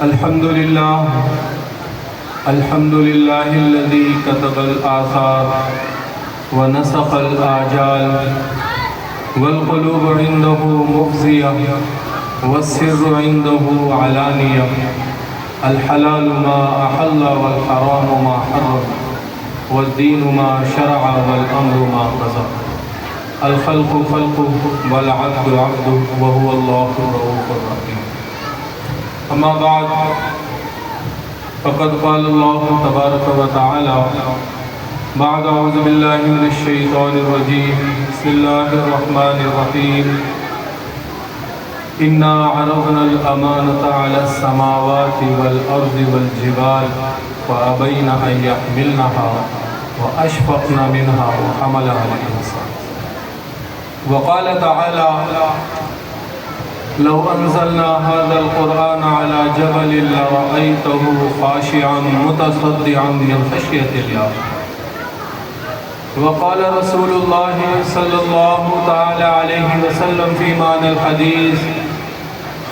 الحمد لله الذي كتب الآثار ونسخ الآجال والقلوب عنده مفزية والسر عنده علانية الحلال ما أحل والحرام ما حرم والدين ما شرع والأمر ما قضى الخلق خلقه والعبد عبده وهو الله الرؤوف الرحيم. أما بعد فقد قال الله تبارك وتعالى بعد أعوذ بالله من الشيطان الرجيم بسم الله الرحمن الرحيم إنا عرضنا الأمانة على السماوات والأرض والجبال فأبين أن يحملنها وأشفقن منها وحملها الإنسان. وقال تعالى لو أنزلنا هذا القرآن على جبل لرأيته خاشعا متصدعا من خشية الله. وقال رسول الله صلى الله تعالى عليه وسلم في معنى الحديث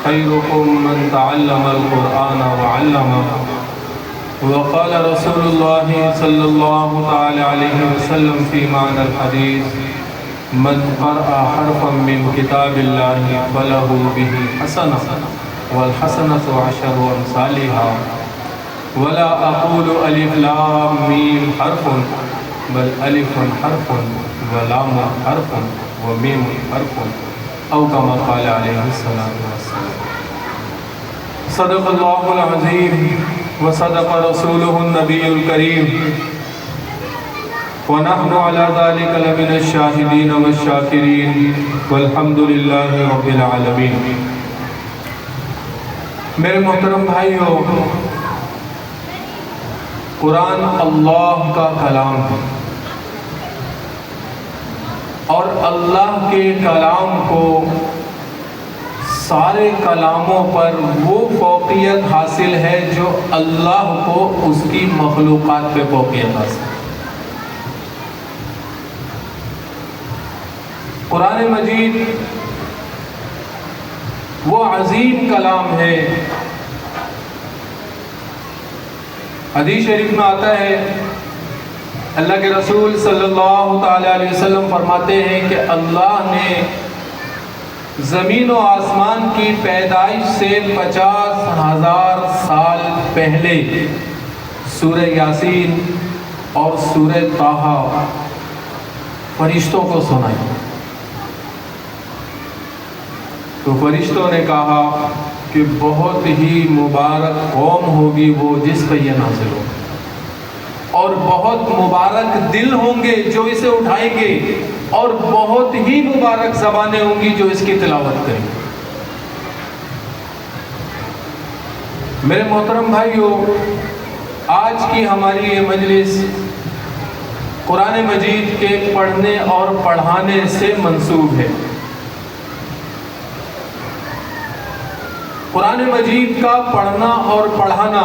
خيركم من تعلم القرآن وعلمه. وقال رسول الله صلى الله تعالى عليه وسلم في معنى الحديث من قرأ حرفا من كتاب الله فله به حسنة والحسنة عشر أمثالها ولا أقول ألف لام ميم حرف بل ألف حرف ولام حرف وميم حرف أو كما قال عليه الصلاة والسلام. صدق الله العظيم وصدق رسوله النبي الكريم ونحن على ذلك لمن الشاهدين والشاكرين والحمد لله رب العالمين. میرے محترم بھائیو، قرآن اللہ کا کلام ہے اور اللہ کے کلام کو سارے کلاموں پر وہ فوقیت حاصل ہے جو اللہ کو اس کی مخلوقات پہ فوقیت حاصل ہے. قرآن مجید وہ عظیم کلام ہے. حدیث شریف میں آتا ہے اللہ کے رسول صلی اللہ تعالی علیہ وسلم فرماتے ہیں کہ اللہ نے زمین و آسمان کی پیدائش سے 50,000 سال پہلے سورہ یاسین اور سورہ طٰہٰ فرشتوں کو سنائی. تو فرشتوں نے کہا کہ بہت ہی مبارک قوم ہوگی وہ جس پہ یہ نازل ہو، اور بہت مبارک دل ہوں گے جو اسے اٹھائیں گے، اور بہت ہی مبارک زبانیں ہوں گی جو اس کی تلاوت کریں گے. میرے محترم بھائیو، آج کی ہماری یہ مجلس قرآن مجید کے پڑھنے اور پڑھانے سے منسوب ہے. قرآن مجید کا پڑھنا اور پڑھانا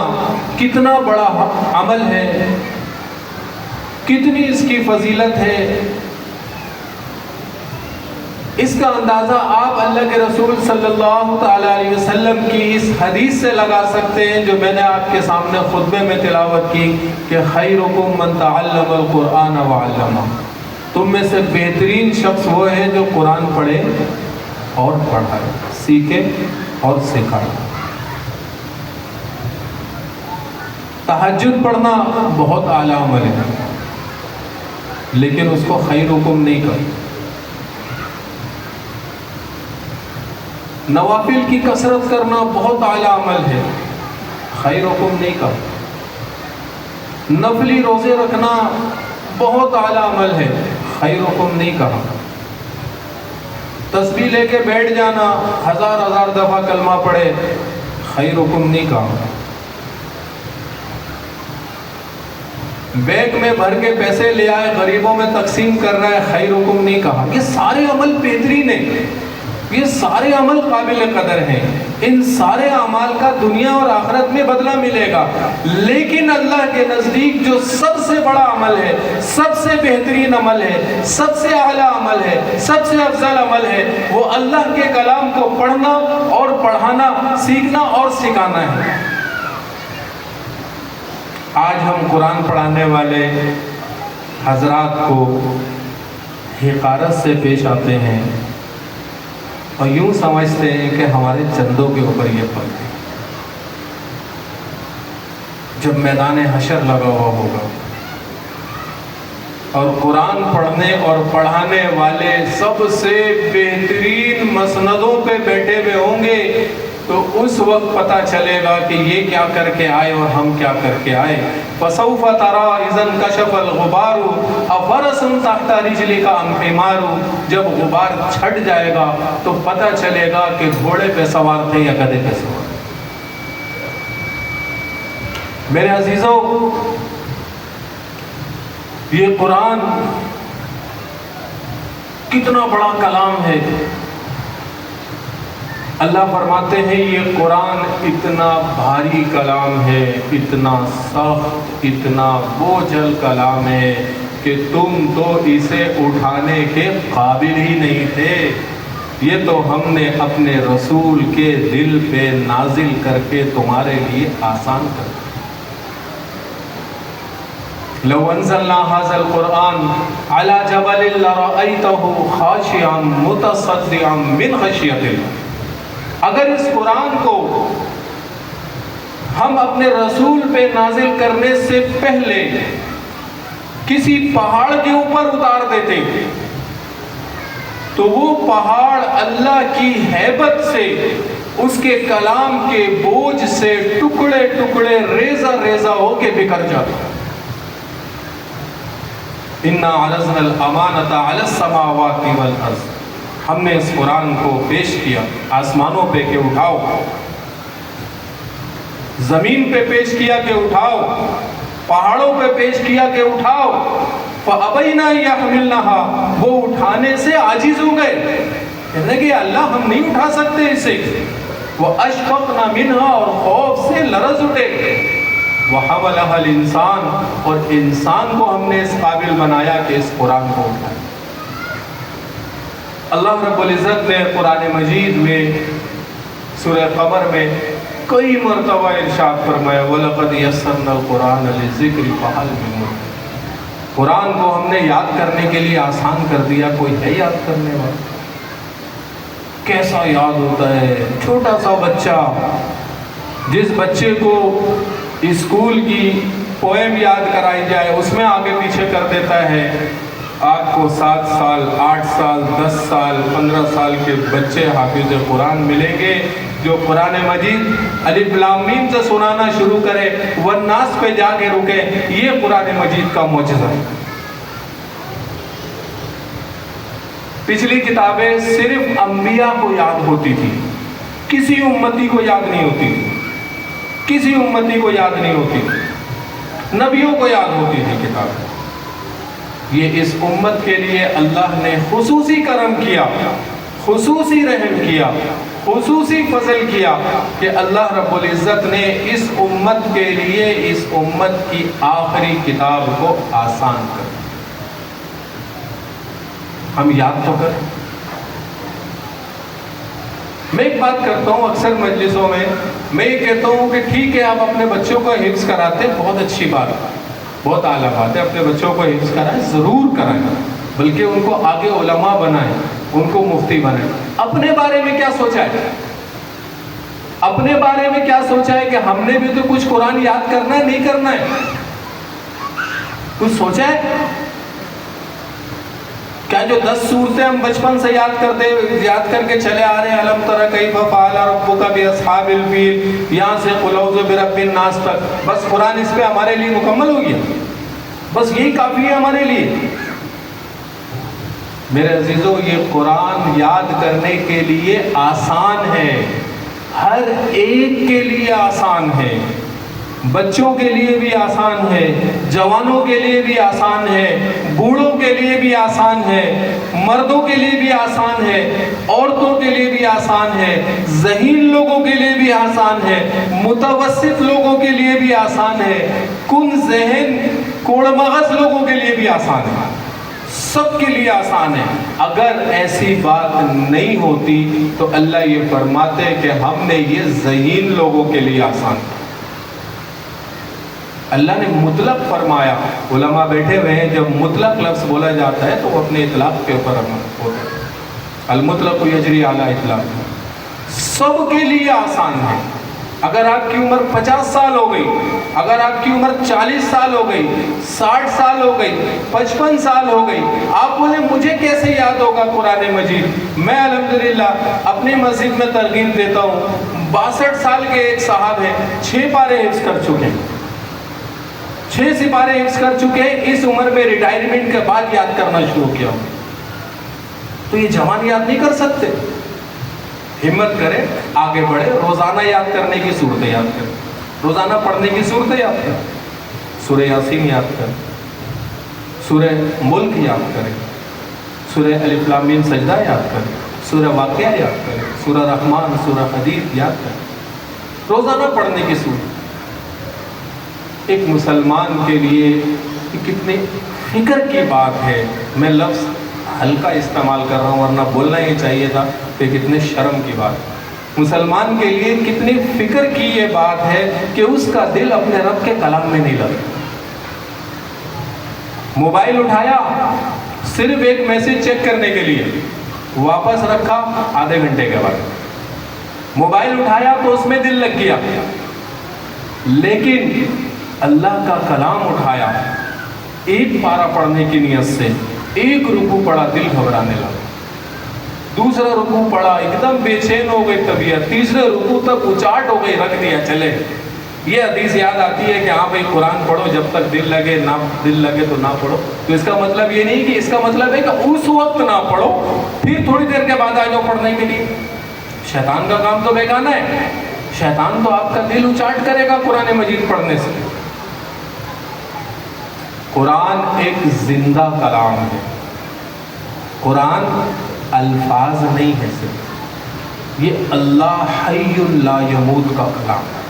کتنا بڑا عمل ہے، کتنی اس کی فضیلت ہے، اس کا اندازہ آپ اللہ کے رسول صلی اللہ تعالی علیہ وسلم کی اس حدیث سے لگا سکتے ہیں جو میں نے آپ کے سامنے خطبے میں تلاوت کی کہ خیرکم من تعلم القرآن وعلمہ. تم میں سے بہترین شخص وہ ہے جو قرآن پڑھے اور پڑھائے، سیکھے اور سکھائے. تہجد پڑھنا بہت اعلیٰ عمل ہے، لیکن اس کو خیر حکم نہیں کر. نوافل کی کثرت کرنا بہت اعلیٰ عمل ہے، خیر حکم نہیں کر. نفلی روزے رکھنا بہت اعلیٰ عمل ہے، خیر حکم نہیں کہا. تسبیح لے کے بیٹھ جانا، 1000 دفعہ کلمہ پڑھے، خیر حکم نہیں کہا. بیگ میں بھر کے پیسے لے آئے غریبوں میں تقسیم کر رہا ہے، خیر حکم نہیں کہا. یہ سارے عمل بہترین ہیں، یہ سارے عمل قابل قدر ہیں. ان سارے اعمال کا دنیا اور آخرت میں بدلہ ملے گا، لیکن اللہ کے نزدیک جو سب سے بڑا عمل ہے، سب سے بہترین عمل ہے، سب سے اعلیٰ عمل ہے، سب سے افضل عمل ہے، وہ اللہ کے کلام کو پڑھنا اور پڑھانا، سیکھنا اور سکھانا ہے. آج ہم قرآن پڑھانے والے حضرات کو حقارت سے پیش آتے ہیں اور یوں سمجھتے ہیں کہ ہمارے چندوں کے اوپر یہ پڑھتے ہیں۔ جب میدان حشر لگا ہوا ہوگا اور قرآن پڑھنے اور پڑھانے والے سب سے بہترین مسندوں پہ بیٹھے ہوئے ہوں گے تو اس وقت پتہ چلے گا کہ یہ کیا کر کے آئے اور ہم کیا کر کے آئے۔ فَسَوْفَ تَرَىٰ إِذَا انْكَشَفَ الْغُبَارُ أَفَرَسٌ تَحْتَ رِجْلِكَ أَمْ حِمَارٌ، جب غبار چھٹ جائے گا تو پتہ چلے گا کہ گھوڑے پہ سوار تھے یا گدھے پہ سوار۔ میرے عزیزوں، یہ قرآن کتنا بڑا کلام ہے۔ اللہ فرماتے ہیں یہ قرآن اتنا بھاری کلام ہے، اتنا سخت، اتنا بوجھل کلام ہے کہ تم تو اسے اٹھانے کے قابل ہی نہیں تھے، یہ تو ہم نے اپنے رسول کے دل پہ نازل کر کے تمہارے لیے آسان کر دیا۔ لو انزلنا هذا القرآن على جبل لرأيته خاشعا متصدعا من خشية الله، اگر اس قرآن کو ہم اپنے رسول پہ نازل کرنے سے پہلے کسی پہاڑ کے اوپر اتار دیتے تو وہ پہاڑ اللہ کی ہیبت سے، اس کے کلام کے بوجھ سے ٹکڑے ٹکڑے ریزہ ریزہ ہو کے بکھر جاتا۔ اِنَّا عَرَضْنَا الْأَمَانَةَ عَلَى السَّمَاوَاتِ وَالْأَرْضِ، ہم نے اس قرآن کو پیش کیا آسمانوں پہ کہ اٹھاؤ، زمین پہ پیش کیا کہ اٹھاؤ، پہاڑوں پہ پیش کیا کہ اٹھاؤ، فَأَبَيْنَا يَحْمِلْنَهَا، وہ اٹھانے سے عاجز ہو گئے، کہنے کہ اللہ ہم نہیں اٹھا سکتے اسے، وَأَشْفَقْنَا مِنْهَا، اور خوف سے لرز اٹھے، وَحَمَلَهَا الْإِنسَانُ، اور انسان کو ہم نے اس قابل بنایا کہ اس قرآن کو اٹھائے۔ اللہ رب العزت نے قرآن مجید میں سورہ قمر میں کئی مرتبہ ارشاد فرمایا وَلَقَدْ يَسَّرْنَا الْقُرْآنَ لِلذِّكْرِ فَهَلْ مِن مُّدَّكِرٍ، قرآن کو ہم نے یاد کرنے کے لیے آسان کر دیا، کوئی ہے یاد کرنے والا؟ کیسا یاد ہوتا ہے؟ چھوٹا سا بچہ، جس بچے کو اسکول کی پوئم یاد کرائی جائے اس میں آگے پیچھے کر دیتا ہے، آپ کو 7 سال 8 سال 10 سال 15 سال کے بچے حافظ قرآن ملیں گے جو قرآن مجید الف لام میم سے سنانا شروع کرے والناس پہ جا کے رکے۔ یہ قرآن مجید کا معجزہ ہے۔ پچھلی کتابیں صرف انبیاء کو یاد ہوتی تھی، کسی امتی کو یاد نہیں ہوتی تھی، کسی امتی کو یاد نہیں ہوتی تھی، نبیوں کو یاد ہوتی تھی کتاب۔ یہ اس امت کے لیے اللہ نے خصوصی کرم کیا، خصوصی رحم کیا، خصوصی فضل کیا کہ اللہ رب العزت نے اس امت کے لیے اس امت کی آخری کتاب کو آسان کر دیا۔ ہم یاد تو کریں۔ میں ایک بات کرتا ہوں اکثر مجلسوں میں یہ کہتا ہوں کہ ٹھیک ہے آپ اپنے بچوں کو حفظ کراتے ہیں، بہت اچھی بات ہے، بہت اعلیٰ بات ہے، اپنے بچوں کو حفظ کرائیں، ضرور کرائیں، بلکہ ان کو آگے علماء بنائیں، ان کو مفتی بنائیں۔ اپنے بارے میں کیا سوچا ہے؟ اپنے بارے میں کیا سوچا ہے کہ ہم نے بھی تو کچھ قرآن یاد کرنا ہے، نہیں کرنا ہے؟ کچھ سوچا ہے؟ کیا جو 10 صورتیں ہم بچپن سے یاد کر کے چلے آ رہے ہیں، الم تر کیف فعل ربک باصحاب الفیل، یہاں سے قل اعوذ برب الناس تک، بس قرآن اس پہ ہمارے لیے مکمل ہو گیا، بس یہی کافی ہے ہمارے لیے؟ میرے عزیزو، یہ قرآن یاد کرنے کے لیے آسان ہے، ہر ایک کے لیے آسان ہے، بچوں کے لیے بھی آسان ہے، جوانوں کے لیے بھی آسان ہے، بوڑھوں کے لیے بھی آسان ہے، مردوں کے لیے بھی آسان ہے، عورتوں کے لیے بھی آسان ہے، ذہین لوگوں کے لیے بھی آسان ہے، متوسط لوگوں کے لیے بھی آسان ہے، کن ذہن کوڑ مغز لوگوں کے لیے بھی آسان ہے، سب کے لیے آسان ہے۔ اگر ایسی بات نہیں ہوتی تو اللہ یہ فرماتے کہ ہم نے یہ ذہین لوگوں کے لیے آسان کیا۔ اللہ نے مطلق فرمایا. علماء بیٹھے ہوئے ہیں, جب مطلق لفظ بولا جاتا ہے تو وہ اپنے اطلاق کے اوپر ہوتا ہے. المطلق یجری علی اطلاق, سب کے لیے آسان ہے. اگر آپ کی عمر 50 سال ہو گئی, اگر آپ کی عمر 40 سال ہو گئی, 60 سال ہو گئی, 55 سال ہو گئی, آپ بولے مجھے کیسے یاد ہوگا قرآن مجید؟ میں الحمدللہ اپنی مسجد میں ترغیب دیتا ہوں. 62 سال کے ایک صاحب ہیں, 6 پارے حفظ کر چکے ہیں, 6 سپارے حفظ کر چکے ہیں. اس عمر میں ریٹائرمنٹ کے بعد یاد کرنا شروع کیا. تو یہ جوان یاد نہیں کر سکتے؟ ہمت کرے, آگے بڑھے, روزانہ یاد کرنے کی صورتیں یاد کریں, روزانہ پڑھنے کی صورتیں یاد کریں. سورہ یاسین یاد کریں, سورہ ملک یاد کریں, سورہ الف لام میم سجدہ یاد کریں, سورہ واقعہ یاد کریں, سورہ رحمان, سورہ حدید یاد کریں, روزانہ پڑھنے کی صورت. ایک مسلمان کے لیے کتنے فکر کی بات ہے. میں لفظ ہلکا استعمال کر رہا ہوں, ورنہ بولنا ہی چاہیے تھا کہ کتنے شرم کی بات. مسلمان کے لیے کتنی فکر کی یہ بات ہے کہ اس کا دل اپنے رب کے کلام میں نہیں لگا. موبائل اٹھایا صرف ایک میسج چیک کرنے کے لیے, واپس رکھا آدھے گھنٹے کے بعد. موبائل اٹھایا تو اس میں دل لگ گیا, لیکن اللہ کا کلام اٹھایا, ایک پارہ پڑھنے کی نیت سے ایک رکوع پڑھا, دل گھبرانے لگا. دوسرا رکوع پڑھا, ایک دم بے چین ہو گئی طبیعت. تیسرے رکوع تک اچاٹ ہو گئی, رکھ دیا چلے. یہ حدیث یاد آتی ہے کہ ہاں بھائی قرآن پڑھو جب تک دل لگے, نہ دل لگے تو نہ پڑھو. تو اس کا مطلب یہ نہیں کہ, اس کا مطلب ہے کہ اس وقت نہ پڑھو, پھر تھوڑی دیر کے بعد آ جاؤ پڑھنے کے لیے. شیطان کا کام تو بیگانہ ہے. شیطان تو آپ کا دل اچاٹ کرے گا قرآن مجید پڑھنے سے. قرآن ایک زندہ کلام ہے. قرآن الفاظ نہیں ہے صرف, یہ اللہ حی لا یموت کا کلام ہے.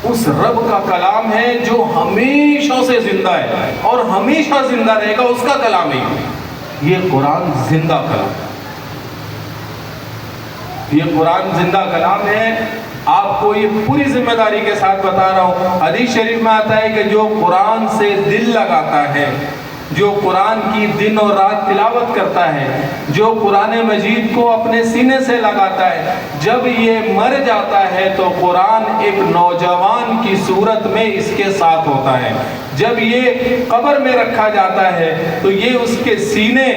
اس رب کا کلام ہے جو ہمیشہ سے زندہ ہے اور ہمیشہ زندہ رہے گا, اس کا کلام ہے یہ قرآن. زندہ کلام, یہ قرآن زندہ کلام ہے. آپ کو یہ پوری ذمہ داری کے ساتھ بتا رہا ہوں. حدیث شریف میں آتا ہے کہ جو قرآن سے دل لگاتا ہے, جو قرآن کی دن اور رات تلاوت کرتا ہے, جو قرآن مجید کو اپنے سینے سے لگاتا ہے, جب یہ مر جاتا ہے تو قرآن ایک نوجوان کی صورت میں اس کے ساتھ ہوتا ہے. جب یہ قبر میں رکھا جاتا ہے تو یہ اس کے سینے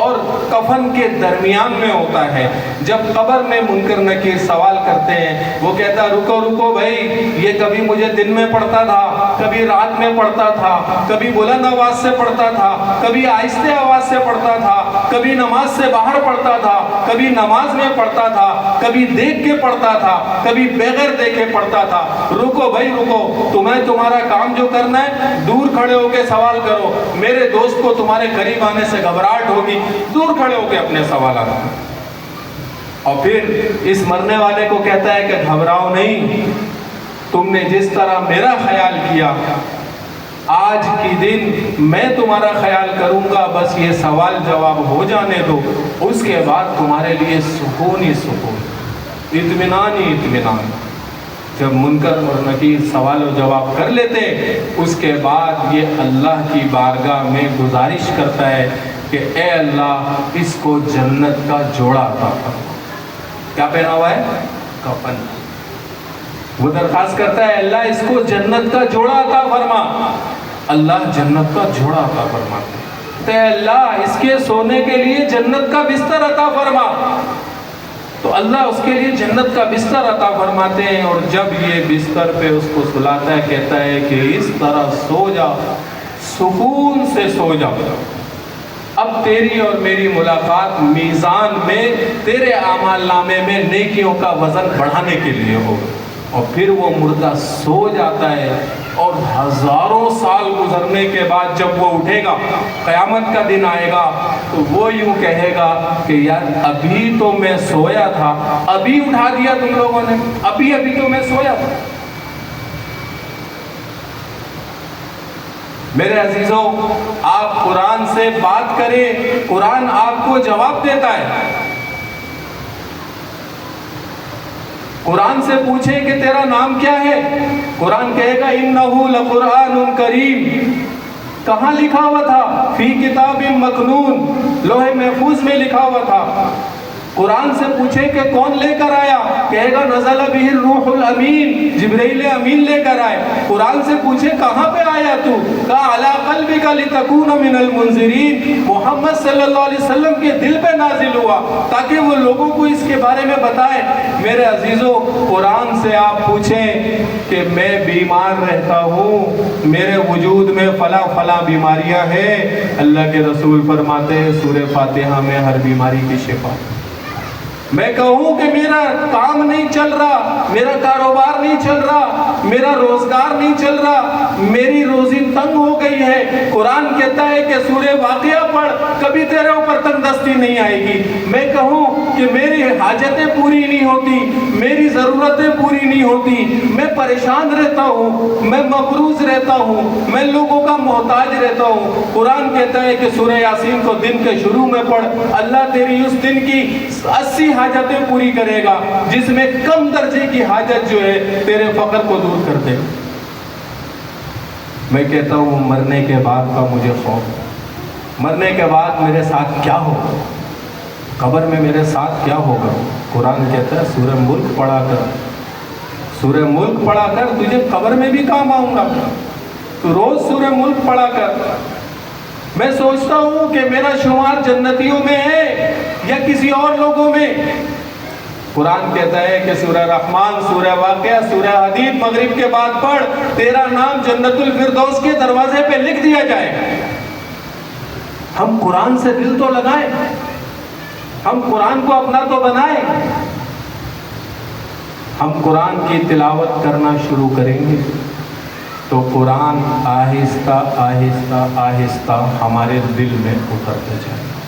اور کفن کے درمیان میں ہوتا ہے. جب قبر میں منکر نکیر سوال کرتے ہیں, وہ کہتا رکو رکو بھائی, یہ کبھی مجھے دن میں پڑھتا تھا, کبھی رات میں پڑھتا تھا, کبھی بلند آواز سے پڑھتا تھا, کبھی آہستہ آواز سے پڑھتا تھا, کبھی نماز سے باہر پڑھتا تھا, کبھی نماز میں پڑھتا تھا, کبھی دیکھ کے پڑھتا تھا, کبھی بغیر دیکھے پڑھتا تھا. رکو بھائی رکو, تمہیں تمہارا کام جو کرنا ہے دور کھڑے ہو کے سوال کرو. میرے دوست کو تمہارے قریب آنے سے گھبراہٹ ہوگی, دور کھڑے ہو کے اپنے سوالات کرو. اور پھر اس مرنے والے کو کہتا ہے کہ گھبراؤ نہیں, تم نے جس طرح میرا خیال کیا آج کی دن میں تمہارا خیال کروں گا, بس یہ سوال جواب ہو جانے دو, اس کے بعد تمہارے لیے سکون ہی سکون, اطمینان ہی اطمینان. جب منکر اور نکیر سوال و جواب کر لیتے, اس کے بعد یہ اللہ کی بارگاہ میں گزارش کرتا ہے کہ اے اللہ اس کو جنت کا جوڑا عطا فرما. کیا پہنا ہوا ہے؟ کفن. وہ درخواست کرتا ہے اللہ اس کو جنت کا جوڑا عطا فرما. اللہ جنت کا جوڑا عطا فرماتے. اے اللہ اس کے سونے کے لیے جنت کا بستر عطا فرما. تو اللہ اس کے لیے جنت کا بستر عطا فرماتے ہیں. اور جب یہ بستر پہ اس کو سلاتا ہے, کہتا ہے کہ اس طرح سو جا, سکون سے سو جا. اب تیری اور میری ملاقات میزان میں تیرے اعمال نامے میں نیکیوں کا وزن بڑھانے کے لیے ہوگا. اور پھر وہ مردہ سو جاتا ہے, اور ہزاروں سال گزرنے کے بعد جب وہ اٹھے گا, قیامت کا دن آئے گا, تو وہ یوں کہے گا کہ یار ابھی تو میں سویا تھا, ابھی اٹھا دیا تم لوگوں نے, ابھی تو میں سویا تھا. میرے عزیزوں, آپ قرآن سے بات کریں, قرآن آپ کو جواب دیتا ہے. قرآن سے پوچھیں کہ تیرا نام کیا ہے, قرآن کہے گا انہو لقرآن کریم، کہاں لکھا ہوا تھا؟ فی کتاب مکنون، لوح محفوظ میں لکھا ہوا تھا۔ قرآن سے پوچھے کہ کون لے کر آیا؟ کہے گا نزل بہ الروح الامین، جبرائیل امین لے کر آئے۔ قرآن سے پوچھے کہاں پہ آیا تو؟ کہا علی قلبک لتکون من المنذرین، محمد صلی اللہ علیہ وسلم کے دل پہ نازل ہوا تاکہ وہ لوگوں کو اس کے بارے میں بتائے۔ میرے عزیزو، قرآن سے آپ پوچھیں کہ میں بیمار رہتا ہوں، میرے وجود میں فلاں فلاں بیماریاں ہیں، اللہ کے رسول فرماتے ہیں سورہ فاتحہ میں ہر بیماری کی شفا۔ میں کہوں کہ میرا کام نہیں چل رہا، میرا کاروبار نہیں چل رہا، میرا روزگار نہیں چل رہا، میری روزی تنگ ہو گئی ہے، قرآن کہتا ہے کہ سورہ واقعہ پڑھ، کبھی تیرے اوپر تنگ دستی نہیں آئے گی۔ میں کہوں کہ میری حاجتیں پوری نہیں ہوتی، میری ضرورتیں پوری نہیں ہوتی، میں پریشان رہتا ہوں، میں مقروض رہتا ہوں، میں لوگوں کا محتاج رہتا ہوں، قرآن کہتا ہے کہ سورہ یاسین کو دن کے شروع میں پڑھ، اللہ تیری اس دن کی 80 حاجتیں پوری کرے گا، جس میں کم درجے کی حاجت جو ہے تیرے فقر کو دور کر دے۔ میں کہتا ہوں مرنے کے بعد کا مجھے خوف، مرنے کے بعد میرے ساتھ کیا ہوگا، قبر میں میرے ساتھ کیا ہوگا۔ قرآن کہتا ہے سورہ ملک پڑھا کر، سورہ ملک پڑھا کر، تجھے قبر میں بھی کام آؤں گا، تو روز سورہ ملک پڑھا کر۔ میں سوچتا ہوں کہ میرا شمار جنتیوں میں ہے یا کسی اور لوگوں میں۔ قرآن کہتا ہے کہ سورہ رحمان، سورہ واقعہ، سورہ حدید مغرب کے بعد پڑھ، تیرا نام جنت الفردوس کے دروازے پہ لکھ دیا جائے۔ ہم قرآن سے دل تو لگائیں، ہم قرآن کو اپنا تو بنائیں، ہم قرآن کی تلاوت کرنا شروع کریں گے تو قرآن آہستہ آہستہ آہستہ ہمارے دل میں اترتے جائے گا۔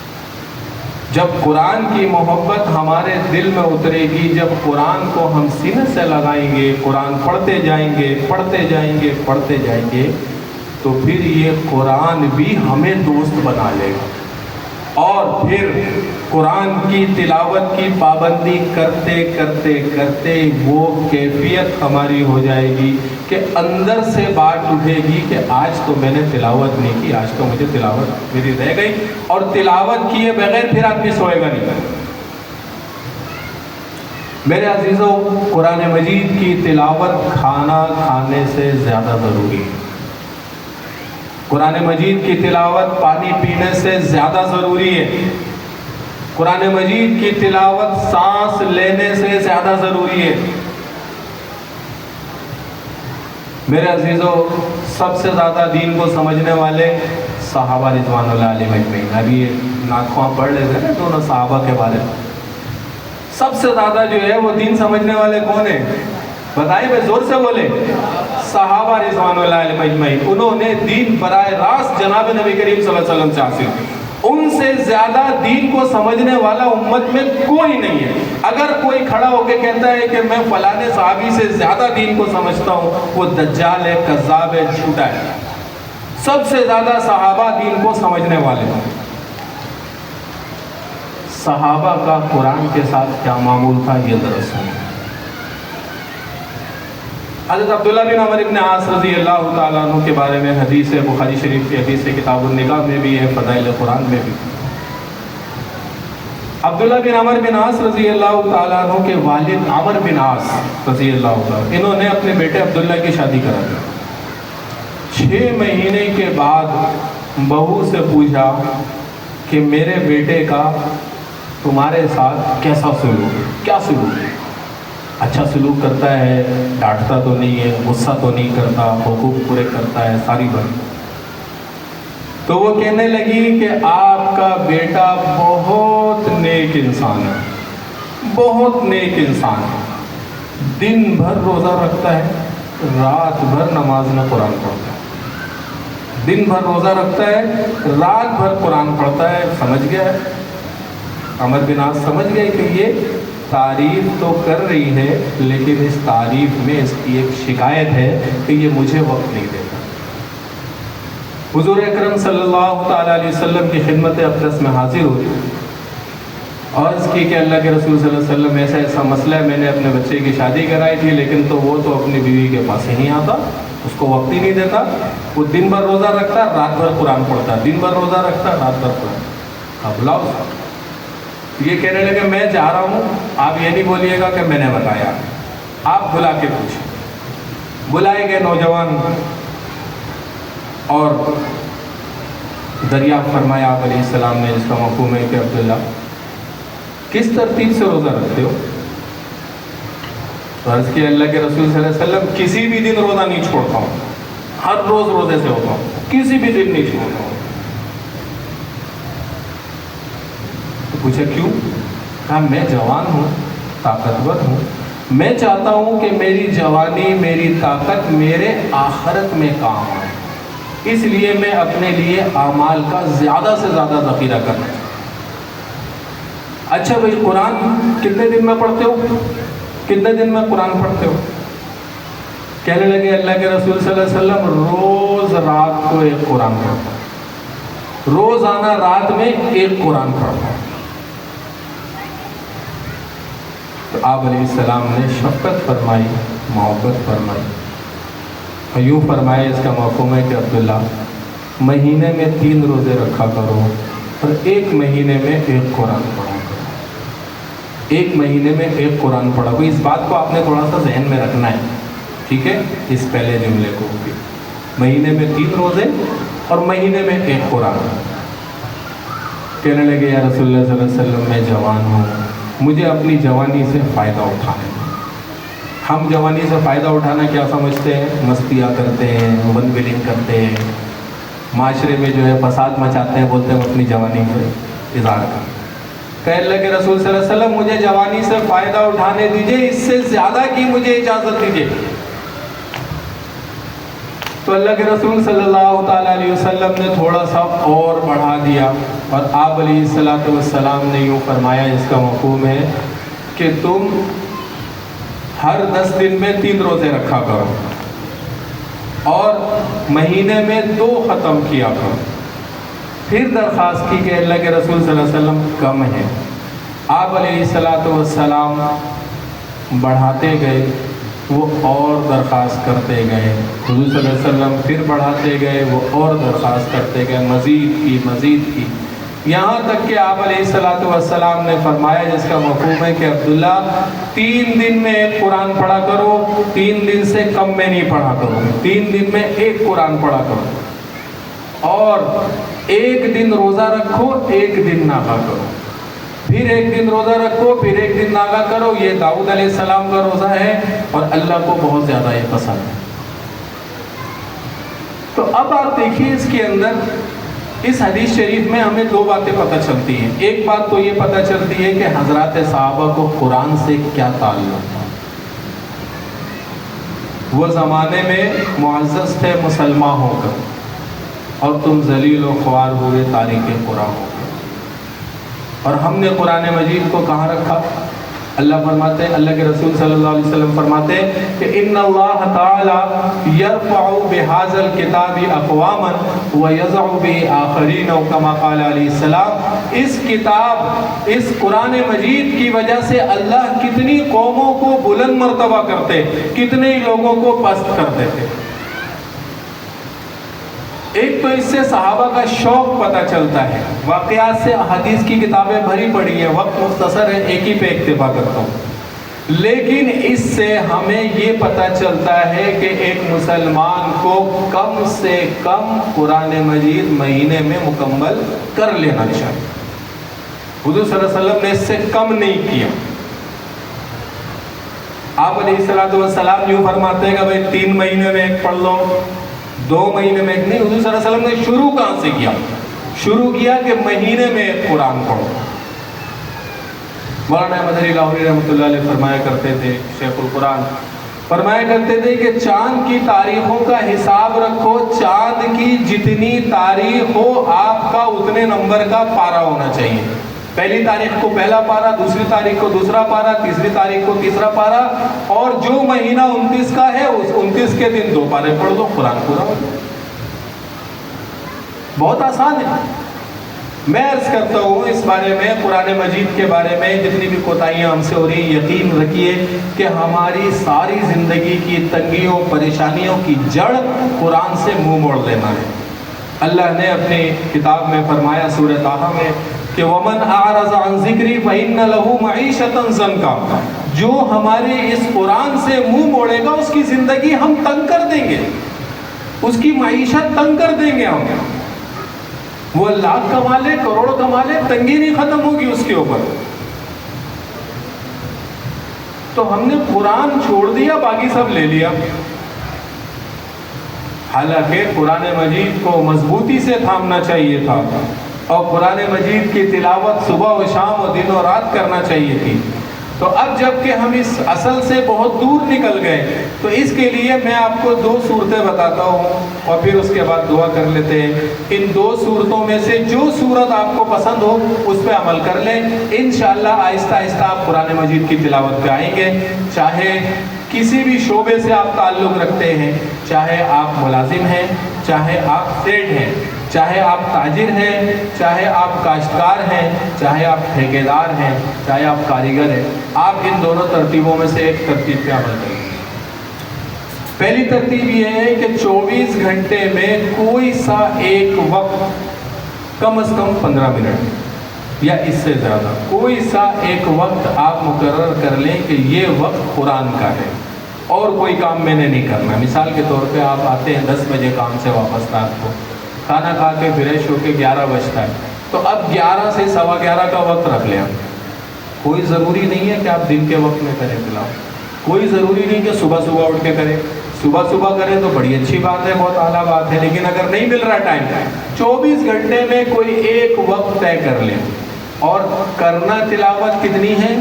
جب قرآن کی محبت ہمارے دل میں اترے گی، جب قرآن کو ہم سینے سے لگائیں گے، قرآن پڑھتے جائیں گے، پڑھتے جائیں گے، پڑھتے جائیں گے، تو پھر یہ قرآن بھی ہمیں دوست بنا لے گا، اور پھر قرآن کی تلاوت کی پابندی کرتے کرتے کرتے وہ کیفیت ہماری ہو جائے گی کہ اندر سے بات اٹھے گی کہ آج تو میں نے تلاوت نہیں کی، آج تو مجھے تلاوت میری رہ گئی، اور تلاوت کیے بغیر پھر آدمی سوئے گا نہیں۔ میرے عزیزو، قرآن مجید کی تلاوت کھانا کھانے سے زیادہ ضروری ہے، قرآن مجید کی تلاوت پانی پینے سے زیادہ ضروری ہے، قرآن مجید کی تلاوت سانس لینے سے زیادہ ضروری ہے۔ میرے عزیزو، سب سے زیادہ دین کو سمجھنے والے صحابہ رضوان اللہ علیہم اجمعین، ابھی ناخواں پڑھ لیتے ہیں دونوں صحابہ کے بارے میں، سب سے زیادہ جو ہے وہ دین سمجھنے والے کون ہیں؟ بتائیں، میں زور سے بولے، صحابہ رضوان اللہ علیہم اجمعین۔ انہوں نے دین براہ راست جناب نبی کریم صلی اللہ علیہ وسلم سے حاصل کی، ان سے زیادہ دین کو سمجھنے والا امت میں کوئی نہیں ہے۔ اگر کوئی کھڑا ہو کے کہتا ہے کہ میں فلانے صحابی سے زیادہ دین کو سمجھتا ہوں، وہ دجال ہے، کذاب ہے، جھوٹا ہے۔ سب سے زیادہ صحابہ دین کو سمجھنے والے ہیں۔ صحابہ کا قرآن کے ساتھ کیا معمول تھا، یہ دراصل حضرت عبداللہ بن عمر بن عاص رضی اللہ تعالیٰ عنہ کے بارے میں حدیث ہے، بخاری شریف کی حدیث ہے، کتاب النکاح میں بھی ہے، فضائل قرآن میں بھی۔ عبداللہ بن عمر بن عاص رضی اللہ تعالیٰ عنہ کے والد عمر بن عاص رضی اللہ تعالیٰ، انہوں نے اپنے بیٹے عبداللہ کی شادی کرا دی۔ 6 مہینے کے بعد بہو سے پوچھا کہ میرے بیٹے کا تمہارے ساتھ کیسا سلوک ہے، کیا سلوک ہے؟ اچھا سلوک کرتا ہے، ڈانٹتا تو نہیں ہے، غصہ تو نہیں کرتا، حقوق پورے کرتا ہے، ساری بات۔ تو وہ کہنے لگی کہ آپ کا بیٹا بہت نیک انسان ہے، بہت نیک انسان ہے، دن بھر روزہ رکھتا ہے، رات بھر نماز میں قرآن پڑھتا ہے، دن بھر روزہ رکھتا ہے، رات بھر قرآن پڑھتا ہے۔ سمجھ گیا ہے عمر بن عاص، سمجھ گئے کہ یہ تعریف تو کر رہی ہے لیکن اس تعریف میں اس کی ایک شکایت ہے کہ یہ مجھے وقت نہیں دیتا۔ حضور اکرم صلی اللہ تعالیٰ علیہ وسلم کی خدمت اقدس میں حاضر ہوئی، عرض کی کہ اللہ کے رسول صلی اللہ علیہ وسلم ایسا ایسا مسئلہ ہے، میں نے اپنے بچے کی شادی کرائی تھی، لیکن تو وہ تو اپنی بیوی کے پاس ہی نہیں آتا، اس کو وقت ہی نہیں دیتا، وہ دن بھر روزہ رکھتا، رات بھر قرآن پڑھتا، دن بھر روزہ رکھتا، رات بھر قرآن۔ اب بلاؤ، یہ کہنے لگے میں جا رہا ہوں، آپ یہ نہیں بولیے گا کہ میں نے بتایا، آپ بلا کے پوچھیں۔ بلائے گئے نوجوان اور دریافت فرمایا آپ علیہ السلام نے، جس کا مفہوم ہے کہ عبداللہ کس ترتیب سے روزہ رکھتے ہو؟ عرض کیا اللہ کے رسول صلی اللہ علیہ وسلم کسی بھی دن روزہ نہیں چھوڑتا ہوں، ہر روز روزے سے ہوتا ہوں، کسی بھی دن نہیں چھوڑتا ہوں۔ تو پوچھا کیوں؟ کہا میں جوان ہوں، طاقتور ہوں، میں چاہتا ہوں کہ میری جوانی، میری طاقت میرے آخرت میں کام آئے، اس لیے میں اپنے لیے اعمال کا زیادہ سے زیادہ ذخیرہ کرنا چاہتا ہوں۔ اچھا بھائی قرآن کتنے دن میں پڑھتے ہو؟ کتنے دن میں قرآن پڑھتے ہو؟ کہنے لگے اللہ کے رسول صلی اللہ علیہ وسلم روز رات کو ایک قرآن پڑھتا ہوں، روزانہ رات میں ایک قرآن پڑھتا ہوں۔ تو آپ علیہ السلام نے شفقت فرمائی، محبت فرمائی، اور یوں فرمایا، اس کا مفہوم ہے کہ عبداللہ مہینے میں 3 روزے رکھا کرو اور ایک مہینے میں ایک قرآن پڑھا کرو، ایک مہینے میں ایک قرآن پڑھا کرو۔ اس بات کو آپ نے تھوڑا سا ذہن میں رکھنا ہے، ٹھیک ہے؟ اس پہلے جملے کو بھی، مہینے میں 3 روزے اور مہینے میں ایک قرآن۔ کہنے لگے یا رسول اللہ صلی اللہ علیہ وسلم میں جوان ہوں، مجھے اپنی جوانی سے فائدہ اٹھانا ہے۔ ہم جوانی سے فائدہ اٹھانا کیا سمجھتے ہیں؟ مستیاں کرتے ہیں، ون بلنگ کرتے ہیں، معاشرے میں جو ہے فساد مچاتے ہیں، بولتے ہیں اپنی جوانی سے اظہار کر۔ کہ اللہ کے رسول صلی اللہ علیہ وسلم مجھے جوانی سے فائدہ اٹھانے دیجئے، اس سے زیادہ کی مجھے اجازت دیجئے۔ تو اللہ کے رسول صلی اللہ تعالیٰ علیہ وسلم نے تھوڑا سا اور بڑھا دیا، اور آپ علیہ السلام نے یوں فرمایا، اس کا مفہوم ہے کہ تم ہر 10 دن میں 3 روزے رکھا کرو اور مہینے میں 2 ختم کیا کرو۔ پھر درخواست کی کہ اللہ کے رسول صلی اللہ علیہ وسلم کم ہے۔ آپ علیہ السلام بڑھاتے گئے، وہ اور درخواست کرتے گئے، حضور صلی اللہ علیہ وسلم پھر بڑھاتے گئے، وہ اور درخواست کرتے گئے، مزید کی، یہاں تک کہ آپ علیہ السلام نے فرمایا، جس کا مفہوم ہے کہ عبداللہ 3 دن میں ایک قرآن پڑھا کرو، 3 دن سے کم میں نہیں پڑھا کرو، 3 دن میں ایک قرآن پڑھا کرو، اور ایک دن روزہ رکھو، ایک دن ناغا کرو، پھر ایک دن روزہ رکھو، پھر ایک دن ناغا کرو۔ یہ داؤد علیہ السلام کا روزہ ہے اور اللہ کو بہت زیادہ یہ پسند ہے۔ تو اب آپ دیکھیے اس کے اندر، اس حدیث شریف میں ہمیں 2 باتیں پتہ چلتی ہیں۔ ایک بات تو یہ پتہ چلتی ہے کہ حضرات صحابہ کو قرآن سے کیا تعلق تھا۔ وہ زمانے میں معزز تھے مسلمان ہو کر، اور تم ذلیل و خوار ہوئے تاریک قرآن ہو کر۔ اور ہم نے قرآن مجید کو کہاں رکھا؟ اللہ فرماتے ہیں، اللہ کے رسول صلی اللہ علیہ وسلم فرماتے ہیں کہ ان اللہ تعالی یرفع بہذا الکتاب اقواما ویضع به آخرین، او کما قال علیہ السلام۔ اس کتاب، اس قرآن مجید کی وجہ سے اللہ کتنی قوموں کو بلند مرتبہ کرتے، کتنے لوگوں کو پست کر دیتے۔ ایک تو اس سے صحابہ کا شوق پتہ چلتا ہے، واقعات سے حدیث کی کتابیں بھری پڑی ہیں، وقت مختصر ہے، ایک ہی پہ اکتفا کرتا ہوں، لیکن اس سے ہمیں یہ پتہ چلتا ہے کہ ایک مسلمان کو کم سے کم قرآن مجید مہینے میں مکمل کر لینا چاہیے۔ حضور صلی اللہ علیہ وسلم نے اس سے کم نہیں کیا۔ آپ علیہ السلام یوں فرماتے ہیں کہ بھائی 3 مہینے میں ایک پڑھ لو، 2 مہینے میں ایک نہیں۔ حضور صلی اللہ علیہ وسلم نے شروع کہاں سے کیا؟ شروع کیا کہ مہینے میں ایک قرآن پڑھو۔ مولانا مدنی لاہوری رحمۃ اللہ علیہ فرمایا کرتے تھے، شیخ القرآن فرمایا کرتے تھے کہ چاند کی تاریخوں کا حساب رکھو، چاند کی جتنی تاریخ ہو آپ کا اتنے نمبر کا پارہ ہونا چاہیے۔ پہلی تاریخ کو پہلا پارہ، دوسری تاریخ کو دوسرا پارہ، تیسری تاریخ کو تیسرا پارہ، اور جو مہینہ 29 کا ہے اس 29 کے دن 2 پارے پڑھ دو، قرآن پورا ہو جائے۔ بہت آسان ہے۔ میں عرض کرتا ہوں اس بارے میں، قرآن مجید کے بارے میں جتنی بھی کوتاہیاں ہم سے ہو رہی ہیں، یقین رکھیے کہ ہماری ساری زندگی کی تنگیوں پریشانیوں کی جڑ قرآن سے منہ موڑ لینا ہے۔ اللہ نے اپنی کتاب میں فرمایا سورہ طٰہٰ میں کہ وَمَنْ أَعْرَضَ عَنْ ذِكْرِي فَإِنَّ لَهُ مَعِيشَةً ضَنْكًا، جو ہمارے اس قرآن سے منہ موڑے گا اس کی زندگی ہم تنگ کر دیں گے، اس کی معیشت تنگ کر دیں گے ہم۔ وہ لاکھ کما لے، کروڑ کما لے، تنگی نہیں ختم ہوگی اس کے اوپر۔ تو ہم نے قرآن چھوڑ دیا، باقی سب لے لیا۔ حالانکہ قرآن مجید کو مضبوطی سے تھامنا چاہیے تھا، اور قرآن مجید کی تلاوت صبح و شام و دن و رات کرنا چاہیے تھی۔ تو اب جب کہ ہم اس اصل سے بہت دور نکل گئے، تو اس کے لیے میں آپ کو 2 صورتیں بتاتا ہوں، اور پھر اس کے بعد دعا کر لیتے ہیں۔ ان 2 صورتوں میں سے جو صورت آپ کو پسند ہو اس پہ عمل کر لیں، انشاءاللہ آہستہ آہستہ آپ قرآن مجید کی تلاوت پہ آئیں گے۔ چاہے کسی بھی شعبے سے آپ تعلق رکھتے ہیں، چاہے آپ ملازم ہیں، چاہے آپ سیٹ ہیں، چاہے آپ تاجر ہیں، چاہے آپ کاشتکار ہیں، چاہے آپ ٹھیکیدار ہیں، چاہے آپ کاریگر ہیں، آپ ان دونوں ترتیبوں میں سے ایک ترتیب پہ عمل کریں۔ پہلی ترتیب یہ ہے کہ 24 گھنٹے میں کوئی سا ایک وقت، کم از کم 15 منٹ یا اس سے زیادہ کوئی سا ایک وقت آپ مقرر کر لیں کہ یہ وقت قرآن کا ہے، اور کوئی کام میں نے نہیں کرنا۔ مثال کے طور پہ آپ آتے ہیں 10 بجے کام سے واپس، رات کو کھانا کھا کے فریش ہو کے 11 بجتا ہے، تو اب 11 سے 11:15 کا وقت رکھ لیں۔ کوئی ضروری نہیں ہے کہ آپ دن کے وقت میں کریں تلاوت، کوئی ضروری نہیں کہ صبح اٹھ کے کریں۔ صبح کریں تو بڑی اچھی بات ہے، بہت اعلیٰ بات ہے، لیکن اگر نہیں مل رہا ٹائم، 24 گھنٹے میں کوئی ایک وقت طے کر لیں۔ اور کرنا تلاوت کتنی ہے؟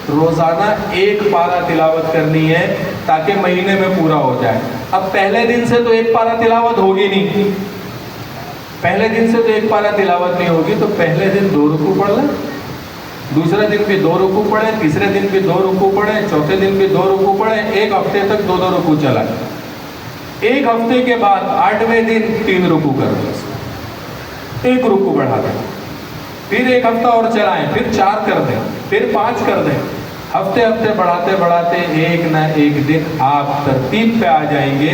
روزانہ 1 پارہ تلاوت کرنی ہے، تاکہ مہینے میں پورا ہو جائے۔ اب پہلے دن سے تو 1 پارہ تلاوت ہوگی نہیں، پہلے دن سے تو 1 پارہ تلاوت نہیں ہوگی، تو پہلے دن 2 رکوع پڑھ لیں، دوسرے دن بھی 2 رکوع پڑھیں، تیسرے دن بھی 2 رکوع پڑھیں، چوتھے دن بھی 2 رکوع پڑھیں، 1 ہفتے تک 2 رکوع چلائیں۔ 1 ہفتے کے بعد 8ویں دن 3 رکوع کر دیں، 1 رکوع بڑھا دیں، پھر 1 ہفتہ اور چلائیں، پھر 4 کر دیں، پھر 5 کر دیں۔ ہفتے بڑھاتے ایک نہ ایک دن آپ ترتیب پہ آ جائیں گے،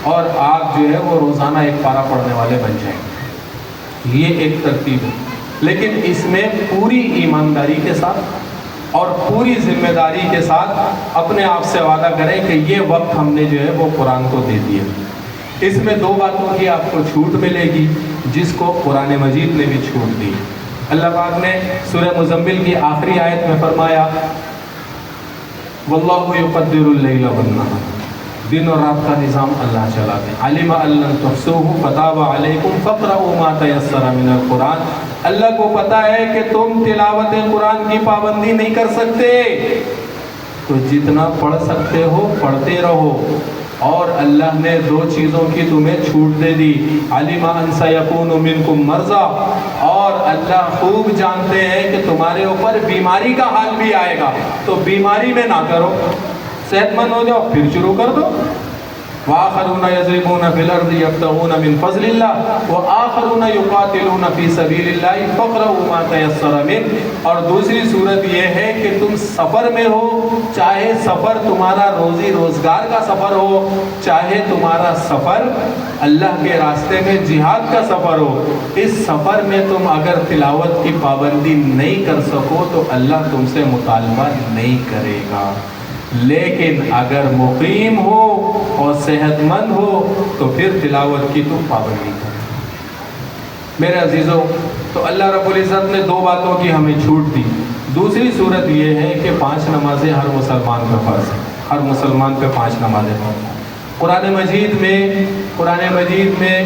اور آپ جو ہے وہ روزانہ 1 پارہ پڑھنے والے بن جائیں گے۔ یہ ایک ترتیب ہے، لیکن اس میں پوری ایمانداری کے ساتھ اور پوری ذمہ داری کے ساتھ اپنے آپ سے وعدہ کریں کہ یہ وقت ہم نے جو ہے وہ قرآن کو دے دیا۔ اس میں 2 باتوں کی آپ کو چھوٹ ملے گی، جس کو قرآن مجید نے بھی چھوٹ دی۔ اللہ پاک نے سورہ مزمل کی آخری آیت میں فرمایا واللہ یقدر اللیل والنہار، دن اور رات کا نظام اللہ چلاتے ہیں۔ علم ان لن تحصوہ فتاب علیکم فاقرؤوا ما تیسر من القرآن، اللہ کو پتہ ہے کہ تم تلاوت قرآن کی پابندی نہیں کر سکتے، تو جتنا پڑھ سکتے ہو پڑھتے رہو۔ اور اللہ نے 2 چیزوں کی تمہیں چھوٹ دے دی، علم ان سیکون منکم مرضی، اور اللہ خوب جانتے ہیں کہ تمہارے اوپر بیماری کا حال بھی آئے گا، تو بیماری میں نہ کرو، صحت مند ہو جاؤ پھر شروع کر دو۔ وآخرون یضربون فی الارض یبتغون من فضل اللہ وآخرون یقاتلون فی سبیل اللہ فاقرؤوا ما تیسر منہ۔ اور دوسری صورت یہ ہے کہ تم سفر میں ہو، چاہے سفر تمہارا روزی روزگار کا سفر ہو، چاہے تمہارا سفر اللہ کے راستے میں جہاد کا سفر ہو، اس سفر میں تم اگر تلاوت کی پابندی نہیں کر سکو تو اللہ تم سے مطالبہ نہیں کرے گا۔ لیکن اگر مقیم ہو اور صحت مند ہو تو پھر تلاوت کی تم پابندی کرو۔ میرے عزیزوں، تو اللہ رب العزت نے 2 باتوں کی ہمیں چھوٹ دی۔ دوسری صورت یہ ہے کہ 5 نمازیں ہر مسلمان پہ فرض ہیں، ہر مسلمان پہ 5 نمازیں فرض ہیں۔ قرآن مجید میں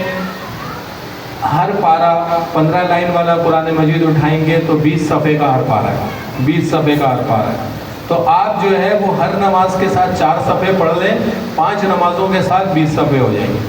ہر پارہ 15 لائن والا قرآن مجید اٹھائیں گے تو 20 صفحے کا ہر پارہ ہے، 20 صفحے کا ہر پارہ ہے۔ تو آپ جو ہے وہ ہر نماز کے ساتھ 4 صفحے پڑھ لیں، 5 نمازوں کے ساتھ 20 صفحے ہو جائیں گے۔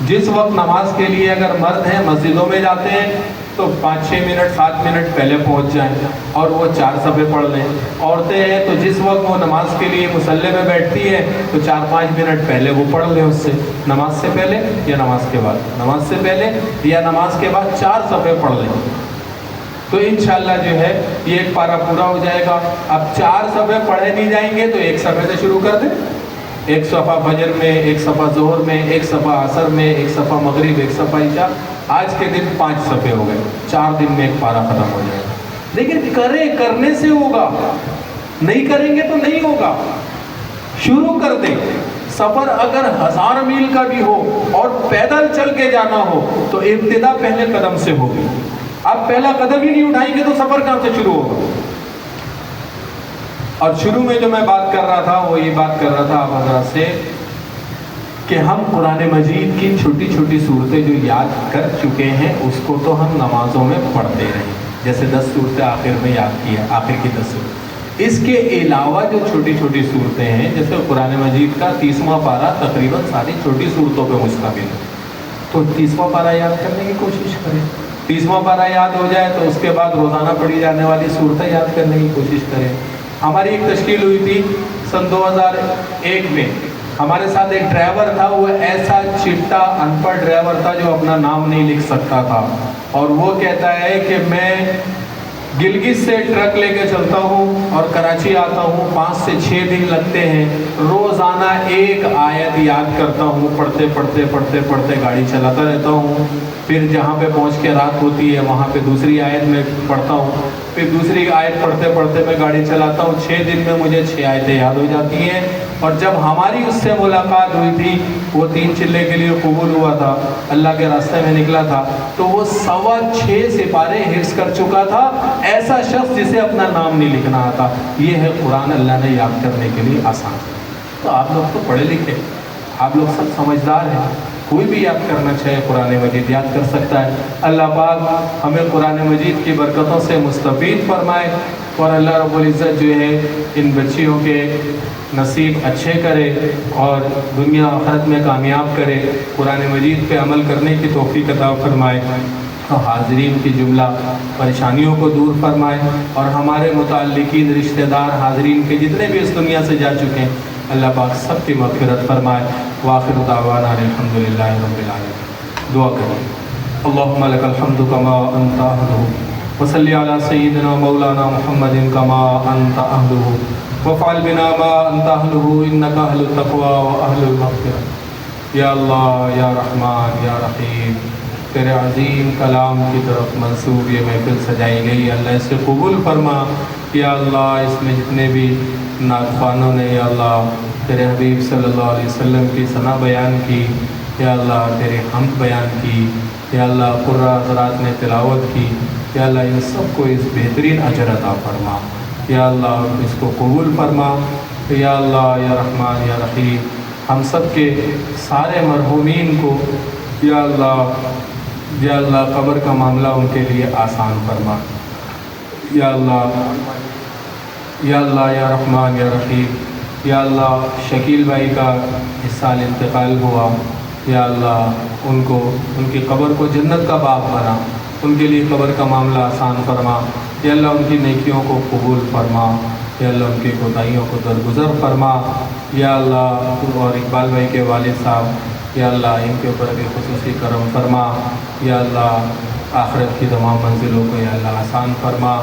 جس وقت نماز کے لیے اگر مرد ہیں مسجدوں میں جاتے ہیں تو 5-6 منٹ 7 منٹ پہلے پہنچ جائیں اور وہ 4 صفحے پڑھ لیں۔ عورتیں ہیں تو جس وقت وہ نماز کے لیے مصلی میں بیٹھتی ہے تو 4-5 منٹ پہلے وہ پڑھ لیں، اس سے نماز سے پہلے یا نماز کے بعد، نماز سے پہلے یا نماز کے بعد 4 صفحے پڑھ لیں۔ تو انشاءاللہ جو ہے یہ ایک پارہ پورا ہو جائے گا۔ اب 4 صفحے پڑھے نہیں جائیں گے تو 1 صفحے سے شروع کر دیں، 1 صفحہ فجر میں، 1 صفحہ ظہر میں، 1 صفحہ عصر میں، 1 صفحہ مغرب، 1 صفحہ عشاء۔ آج کے دن 5 صفحے ہو گئے، 4 دن میں ایک پارہ ختم ہو جائے گا۔ لیکن کرنے سے ہوگا، نہیں کریں گے تو نہیں ہوگا۔ شروع کر دیں۔ سفر اگر 1000 میل کا بھی ہو اور پیدل چل کے جانا ہو تو ابتدا پہلے قدم سے ہوگی۔ آپ پہلا قدم ہی نہیں اٹھائیں گے تو سفر کہاں سے شروع ہوگا؟ اور شروع میں جو میں بات کر رہا تھا وہ یہ بات کر رہا تھا آپ حضرات سے کہ ہم قرآن مجید کی چھوٹی چھوٹی صورتیں جو یاد کر چکے ہیں اس کو تو ہم نمازوں میں پڑھتے رہیں، جیسے 10 صورتیں آخر میں یاد کی ہے، آخر کی 10 صورتیں۔ اس کے علاوہ جو چھوٹی چھوٹی صورتیں ہیں، جیسے قرآن مجید کا 30واں پارہ تقریباً ساری چھوٹی صورتوں پہ مشتمل ہے، تو 30واں پارہ یاد کرنے کی کوشش کریں۔ 30واں پارہ یاد ہو جائے تو اس کے بعد روزانہ پڑھی جانے والی صورتیں یاد کرنے کی کوشش کریں۔ ہماری ایک تشکیل ہوئی تھی سن 2001 میں، ہمارے ساتھ ایک ڈرائیور تھا، وہ ایسا چٹا ان پڑھ ڈرائیور تھا جو اپنا نام نہیں لکھ سکتا تھا، اور وہ کہتا ہے کہ میں گلگت سے ٹرک لے کے چلتا ہوں اور کراچی آتا ہوں، 5 سے 6 دن لگتے ہیں، روزانہ ایک آیت یاد کرتا ہوں، پڑھتے پڑھتے پڑھتے پڑھتے گاڑی چلاتا رہتا ہوں، پھر جہاں پہ پہنچ کے رات ہوتی ہے وہاں پہ دوسری آیت میں پڑھتا ہوں، پھر دوسری آیت پڑھتے پڑھتے میں گاڑی چلاتا ہوں، 6 دن میں مجھے 6 آیتیں یاد ہو جاتی ہیں۔ اور جب ہماری اس سے ملاقات ہوئی تھی، وہ 3 چلے کے لیے قبول ہوا تھا، اللہ کے راستے میں نکلا تھا، تو وہ 6.25 سپارے حفظ کر چکا تھا، ایسا شخص جسے اپنا نام نہیں لکھنا آتا۔ یہ ہے قرآن اللہ نے یاد کرنے کے لیے آسان۔ تو آپ لوگ تو پڑھے لکھے، آپ لوگ سب سمجھدار ہیں، کوئی بھی یاد کرنا چاہے قرآن مجید یاد کر سکتا ہے۔ اللہ پاک ہمیں قرآن مجید کی برکتوں سے مستفید فرمائے، اور اللہ رب العزت جو ہے ان بچیوں کے نصیب اچھے کرے اور دنیا آخرت میں کامیاب کرے، قرآن مجید پہ عمل کرنے کی توفیق عطا فرمائے، اور حاضرین کی جملہ پریشانیوں کو دور فرمائے، اور ہمارے متعلقین رشتہ دار حاضرین کے جتنے بھی اس دنیا سے جا چکے ہیں اللہ پاک سب کی مغفرت فرمائے۔ وآخر دعوانا الحمدللہ رب العالمین۔ دعا کریں۔ اللہم لک الحمد کما انت اہلہ، وصلی علی سیدنا مولانا محمد کما انت اہلہ، وفعل بنا ما انت اہلہ، انک اہل التقوی و اہل المغفرۃ۔ یا اللہ یا رحمان یا رحیم، تیرے عظیم کلام کی طرف منسوب یہ محفل سجائی گئی، اللہ اسے قبول فرما۔ یا اللہ اس میں جتنے بھی نعت خوانوں نے یا اللہ تیرے حبیب صلی اللہ علیہ وسلم کی ثنا بیان کی، یا اللہ تیرے حمد بیان کی، یا اللہ قرہ حضرات نے تلاوت کی، یا اللہ ان سب کو اس بہترین اجر عطا فرما، یا اللہ اس کو قبول فرما۔ یا اللہ یا رحمان یا رحیم، ہم سب کے سارے مرحومین کو یا اللہ قبر کا معاملہ ان کے لیے آسان فرما۔ یا اللہ یا رحمان یا رحیم، یا اللہ شکیل بھائی کا اس سال انتقال ہوا، یا اللہ ان کی قبر کو جنت کا باغ بنا، ان کے لیے قبر کا معاملہ آسان فرما۔ یا اللہ ان کی نیکیوں کو قبول فرما، یا اللہ ان کی کوتاہیوں کو درگزر فرما۔ یا اللہ اور اقبال بھائی کے والد صاحب یا اللہ ان کے اوپر بھی خصوصی کرم فرما۔ یا اللہ آخرت کی تمام منزلوں کو یا اللہ آسان فرما۔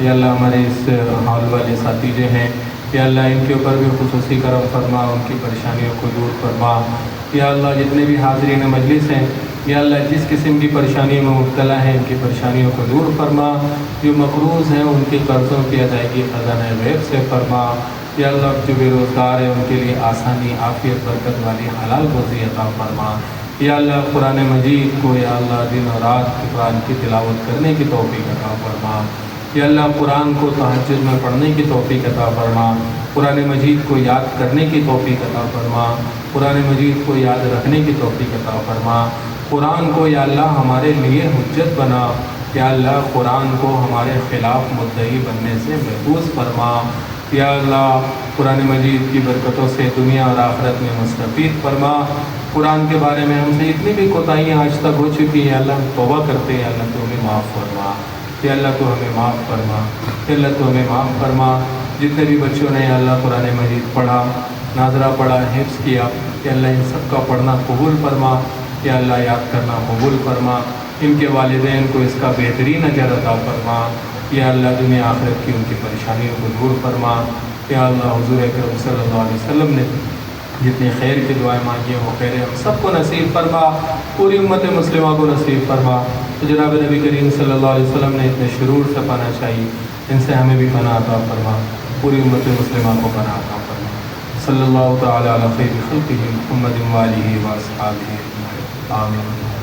یا اللہ ہمارے اس ہال والے ساتھی جو ہیں یا اللہ ان کے اوپر بھی خصوصی کرم فرما، ان کی پریشانیوں کو دور فرما۔ یا اللہ جتنے بھی حاضرین مجلس ہیں یا اللہ جس قسم کی پریشانی میں مبتلا ہیں ان کی پریشانیوں کو دور فرما، جو مقروض ہیں ان کے قرضوں کی ادائیگی خزانہ غیب سے فرما۔ یا اللہ جو بے روزگار ہیں ان کے لیے آسانی، عافیت، برکت والی حلال روزی عطا فرما۔ یا اللہ قرآن مجید کو یا اللہ دن و رات قرآن کی تلاوت کرنے کی توفیق عطا فرما۔ یا اللہ قرآن کو تہجد میں پڑھنے کی توفیق عطا فرما، قرآن مجید کو یاد کرنے کی توفیق عطا فرما، قرآن مجید کو یاد رکھنے کی توفیق عطا فرما۔ قرآن کو یا اللہ ہمارے لیے حجت بنا، یا اللہ قرآن کو ہمارے خلاف مدعی بننے سے محفوظ فرما۔ یا اللہ قرآن مجید کی برکتوں سے دنیا اور آخرت میں مستفید فرما۔ قرآن کے بارے میں ہم سے اتنی بھی کوتاہیاں آج تک ہو چکی ہیں، اللہ ہم توبہ کرتے ہیں، اللہ تو ہمیں معاف فرما، یا اللہ تو ہمیں معاف فرما، یا اللہ تو ہمیں معاف فرما۔ جتنے بھی بچوں نے یا اللہ قرآن مجید پڑھا، ناظرہ پڑھا، حفظ کیا، یا اللہ ان سب کا پڑھنا قبول فرما، یا اللہ یاد کرنا قبول فرما۔ ان کے والدین کو اس کا بہترین اجر عطا فرما۔ یا اللہ دنیا آخرت کی ان کی پریشانیوں کو دور فرما۔ یا اللہ حضور اکرم صلی اللہ علیہ وسلم نے جتنی خیر کی دعائیں مانگی ہیں وہ خیر ہم سب کو نصیب فرما، پوری امت مسلمہ کو نصیب فرما۔ تو جناب نبی کریم صلی اللہ علیہ وسلم نے اتنے شرور سے پناہ چاہیے، ان سے ہمیں بھی پناہ عطا فرما، پوری امت مسلمہ کو پناہ عطا فرما۔ صلی اللہ تعالی علی خیر خلقہ محمد و آلہ و اصحابہ اجمعین، آمین۔